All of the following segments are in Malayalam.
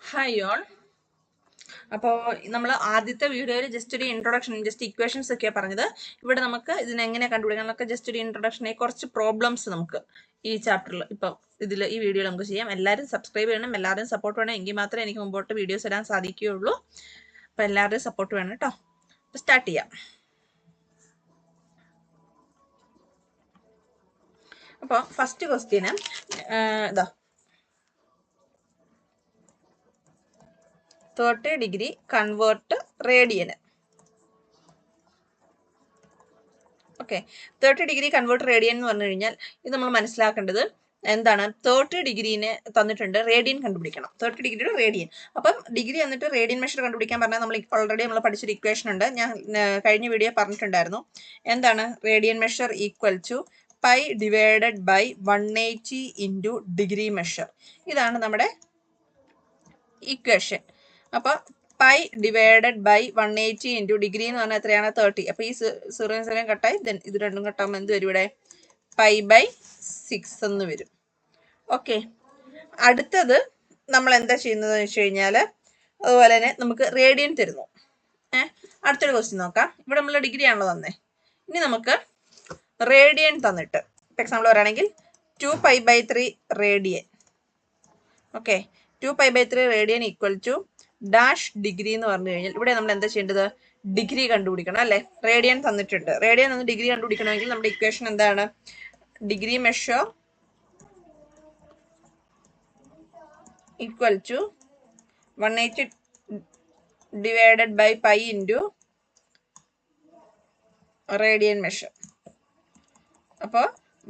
Hi all. അപ്പോൾ നമ്മൾ ആദ്യത്തെ വീഡിയോയിൽ ജസ്റ്റ് ഒരു ഇൻട്രൊഡക്ഷൻ, ജസ്റ്റ് ഇക്വേഷൻസ് ഒക്കെയാണ് പറഞ്ഞത്. ഇവിടെ നമുക്ക് ഇതിനെങ്ങനെ കണ്ടുപിടിക്കണം എന്നൊക്കെ ജസ്റ്റ് ഒരു ഇൻട്രൊഡക്ഷനെ കുറച്ച് പ്രോബ്ലംസ് നമുക്ക് ഈ ചാപ്റ്ററിൽ ഇപ്പം ഈ വീഡിയോയിൽ നമുക്ക് ചെയ്യാം. എല്ലാവരും സബ്സ്ക്രൈബ് ചെയ്യണം, എല്ലാവരും സപ്പോർട്ട് വേണം, എങ്കിൽ മാത്രമേ എനിക്ക് മുമ്പോട്ട് വീഡിയോസ് ഇടാൻ സാധിക്കുകയുള്ളൂ. അപ്പോൾ എല്ലാവരുടെയും സപ്പോർട്ട് വേണം കേട്ടോ. സ്റ്റാർട്ട് ചെയ്യാം. അപ്പോൾ ഫസ്റ്റ് ക്വസ്റ്റ്യന് ഇതാ 30 degree convert radian. Okay, 30 degree convert radian എന്ന് പറഞ്ഞു കഴിഞ്ഞാൽ ഇത് നമ്മൾ മനസ്സിലാക്കേണ്ടത് എന്താണ്? 30 ഡിഗ്രീനെ തന്നിട്ടുണ്ട്, റേഡിയൻ കണ്ടുപിടിക്കണം. 30 ഡിഗ്രിയുടെ റേഡിയൻ. അപ്പം ഡിഗ്രി എന്നിട്ട് റേഡിയൻ മെഷർ കണ്ടുപിടിക്കാൻ പറഞ്ഞാൽ നമ്മൾ പഠിച്ചൊരു ഇക്വേഷൻ ഉണ്ട്. ഞാൻ കഴിഞ്ഞ വീഡിയോ പറഞ്ഞിട്ടുണ്ടായിരുന്നു. എന്താണ്? Radian measure equal to pi divided by 180 into degree measure. ഇതാണ് നമ്മുടെ ഇക്വേഷൻ. അപ്പൊ pi divided by 180 into degree എന്ന് പറഞ്ഞാൽ എത്രയാണ്? 30. അപ്പൊ ഈ 0 കട്ടായി, ദെൻ ഇത് രണ്ടും കട്ടാകുമ്പോൾ എന്ത് വരും? ഇവിടെ പൈ ബൈ 6 എന്ന് വരും. ഓക്കെ, അടുത്തത് നമ്മൾ എന്താ ചെയ്യുന്നതെന്ന് വെച്ച് കഴിഞ്ഞാൽ, അതുപോലെ തന്നെ നമുക്ക് റേഡിയൻ തരുന്നു. അടുത്തൊരു ക്വസ്റ്റ്യൻ നോക്കാം. ഇവിടെ നമ്മൾ ഡിഗ്രി ആണല്ലോ തന്നെ. ഇനി നമുക്ക് റേഡിയൻ തന്നിട്ട് എക്സാമ്പിൾ പറയുകയാണെങ്കിൽ 2π/3 radian. Okay, 2π/3 radian equal to dash degree എന്ന് പറഞ്ഞു കഴിഞ്ഞാൽ ഇവിടെ നമ്മൾ എന്താ ചെയ്യേണ്ടത്? ഡിഗ്രി കണ്ടുപിടിക്കണം അല്ലെ? റേഡിയൻ തന്നിട്ടുണ്ട്. റേഡിയൻ എന്ന് ഡിഗ്രി കണ്ടുപിടിക്കണമെങ്കിൽ നമ്മുടെ ഇക്വേഷൻ എന്താണ്? Degree measure equal to 180 divided by pi into radian measure. അപ്പോൾ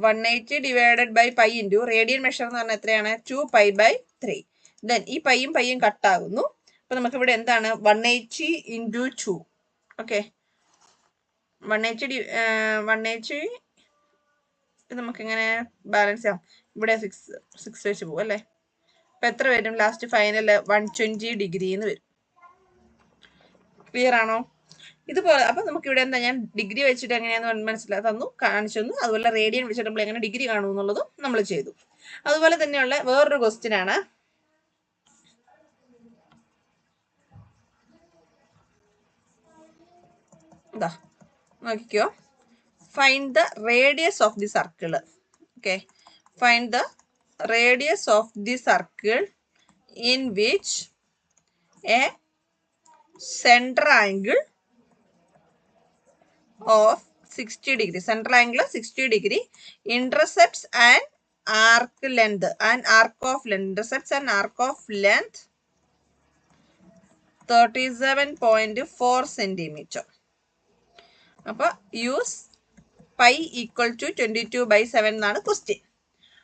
180 divided by pi into radian measure എന്ന് പറഞ്ഞാൽ എത്രയാണ്? 2π/3. ദെൻ ഈ പൈയും പൈയും കട്ടാകുന്നു. അപ്പൊ നമുക്ക് ഇവിടെ എന്താണ്? 180 ഇൻറ്റു 2. ഓക്കെ, 180 നമുക്ക് എങ്ങനെ ബാലൻസ് ചെയ്യാം? ഇവിടെ 6 വെച്ച് പോകും അല്ലേ? അപ്പൊ എത്ര വരും? ലാസ്റ്റ് ഫൈനൽ 120 ഡിഗ്രി എന്ന് വരും. ക്ലിയർ ആണോ? ഇതുപോലെ അപ്പൊ നമുക്ക് ഇവിടെ എന്താ, ഞാൻ ഡിഗ്രി വെച്ചിട്ട് എങ്ങനെയാന്ന് കാണിച്ചു തന്നു. അതുപോലെ റേഡിയൻ വെച്ചിട്ട് നമ്മൾ എങ്ങനെ ഡിഗ്രി കാണും എന്നുള്ളതും നമ്മൾ ചെയ്തു. അതുപോലെ തന്നെയുള്ള വേറൊരു ക്വസ്റ്റ്യൻ ആണ്. ഇതാ നോക്കിക്കോ. Find the radius of the circle. Okay, find the radius of the circle in which A central angle of 60 degree, central angle 60 degree intercepts an arc length, an arc of length, intercepts an arc of length 37.4 centimeter. അപ്പോൾ യൂസ് പൈ ഈക്വൽ ടു 22/7 എന്നാണ് ക്വസ്റ്റ്യൻ.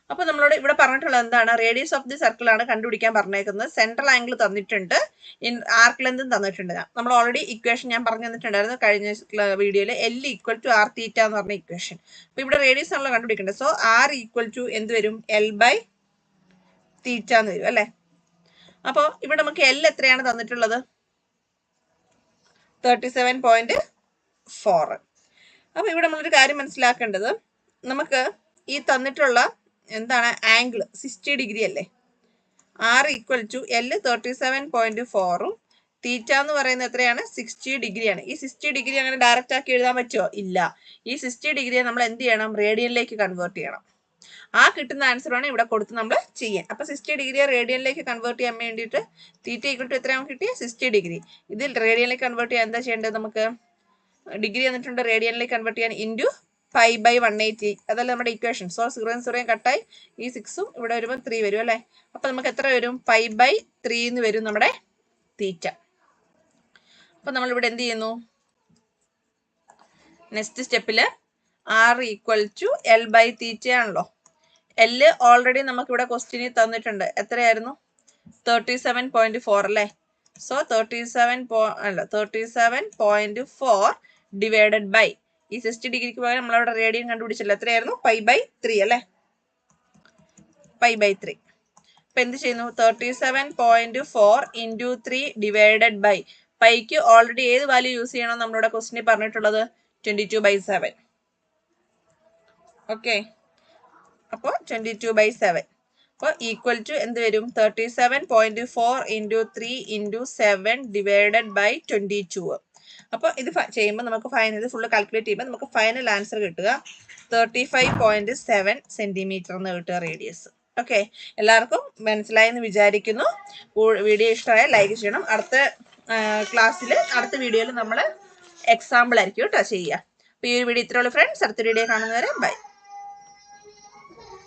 അപ്പൊ നമ്മളോട് ഇവിടെ പറഞ്ഞിട്ടുള്ളത് എന്താണ്? റേഡിയസ് ഓഫ് ദി സർക്കിൾ ആണ് കണ്ടുപിടിക്കാൻ പറഞ്ഞേക്കുന്നത്. സെൻട്രൽ ആംഗിൾ തന്നിട്ടുണ്ട്, ആർക്ക് ലെന്തും തന്നിട്ടുണ്ട്. നമ്മൾ ഓൾറെഡി ഇക്വേഷൻ ഞാൻ പറഞ്ഞു തന്നിട്ടുണ്ടായിരുന്നു കഴിഞ്ഞ വീഡിയോയിൽ. L ഈക്വൽ ടു ആർ തീറ്റ എന്ന് പറഞ്ഞ ഇക്വേഷൻ. അപ്പൊ ഇവിടെ റേഡിയസ് ആണല്ലോ കണ്ടുപിടിക്കേണ്ടത്. സോ ആർ ഈക്വൽ ടു എന്ത് വരും? L/തീറ്റ എന്ന് വരും അല്ലെ? അപ്പോൾ ഇവിടെ നമുക്ക് L എത്രയാണ് തന്നിട്ടുള്ളത്? 37.4. അപ്പൊ ഇവിടെ നമ്മളൊരു കാര്യം മനസ്സിലാക്കേണ്ടത്, നമുക്ക് ഈ തന്നിട്ടുള്ള എന്താണ് ആംഗിൾ 60 ഡിഗ്രി അല്ലേ? ആർ ഈക്വൽ ടു L 37.4ഉം തീറ്റ എന്ന് പറയുന്നത് എത്രയാണ്? 60 ഡിഗ്രിയാണ്. ഈ 60 ഡിഗ്രി അങ്ങനെ ഡയറക്റ്റ് ആക്കി എഴുതാൻ പറ്റുമോ? ഇല്ല. ഈ 60 ഡിഗ്രിയെ നമ്മൾ എന്ത് ചെയ്യണം? റേഡിയനിലേക്ക് കൺവേർട്ട് ചെയ്യണം. ആ കിട്ടുന്ന ആൻസറാണ് ഇവിടെ കൊടുത്ത് നമ്മൾ ചെയ്യാൻ. അപ്പൊ 60 ഡിഗ്രിയെ റേഡിയനിലേക്ക് കൺവേർട്ട് ചെയ്യാൻ വേണ്ടിയിട്ട് തീറ്റ ഈക്വൽ ടു എത്രയാണ് കിട്ടിയ? 60 ഡിഗ്രി. ഇതിൽ റേഡിയനിലേക്ക് കൺവേർട്ട് ചെയ്യാൻ എന്താ ചെയ്യേണ്ടത്? നമുക്ക് ഡിഗ്രി എന്നിട്ടുണ്ട്, റേഡിയനിലേക്ക് കൺവേർട്ട് ചെയ്യാൻ ഇൻറ്റു π/180. അതല്ല നമ്മുടെ ഇക്വേഷൻ. സോ 0 കട്ടായി, ഈ 6ഉം ഇവിടെ വരുമ്പോൾ 3 വരും അല്ലെ? അപ്പൊ നമുക്ക് എത്ര വരും? π/3 എന്ന് വരും നമ്മുടെ തീറ്റ. അപ്പൊ നമ്മൾ ഇവിടെ എന്ത് ചെയ്യുന്നു? നെക്സ്റ്റ് സ്റ്റെപ്പില് ആർ ഈക്വൽ ടു L/തീറ്റ ആണല്ലോ. L ഓൾറെഡി നമുക്ക് ഇവിടെ ക്വസ്റ്റ്യനിൽ തന്നിട്ടുണ്ട്. എത്രയായിരുന്നു? 37.4 അല്ലേ? സോ 37.4 ഡിവൈഡഡ് ബൈ ഈ 60 ഡിഗ്രിക്ക് പകരം നമ്മളവിടെ റേഡിയൻ കണ്ടുപിടിച്ചല്ലോ. എത്രയായിരുന്നു? π/3 അല്ലെ? π/3. അപ്പൊ എന്ത് ചെയ്യുന്നു? 37.4 ഇൻറ്റു 3 ഡിവൈഡഡ് ബൈ പൈക്ക് ഓൾറെഡി ഏത് വാല്യൂ യൂസ് ചെയ്യണം നമ്മളുടെ ക്വസ്റ്റിനിൽ പറഞ്ഞിട്ടുള്ളത്? 22/7. ഓക്കെ, അപ്പോൾ 22/7. അപ്പോൾ ഈക്വൽ ടു എന്ത് വരും 37.4 ഇൻറ്റു 3 ഇൻറ്റു 7 ഡിവൈഡഡ് ബൈ 22. അപ്പോൾ ഇത് ചെയ്യുമ്പോൾ നമുക്ക് ഫൈനൽ ഫുള്ള് കാൽക്കുലേറ്റ് ചെയ്യുമ്പോൾ നമുക്ക് ഫൈനൽ ആൻസർ കിട്ടുക 35.7 സെൻറ്റിമീറ്റർ എന്ന് കിട്ടുക റേഡിയസ്. ഓക്കെ, എല്ലാവർക്കും മനസ്സിലായെന്ന് വിചാരിക്കുന്നു. വീഡിയോ ഇഷ്ടമായ ലൈക്ക് ചെയ്യണം. അടുത്ത ക്ലാസ്സിൽ അടുത്ത വീഡിയോയിൽ നമ്മൾ എക്സാമ്പിൾ ആയിരിക്കും കേട്ടോ ചെയ്യുക. അപ്പോൾ ഈ വീഡിയോ ഇത്രയുള്ള ഫ്രണ്ട്സ്, അടുത്ത വീഡിയോ കാണുന്നവരെ ബൈ.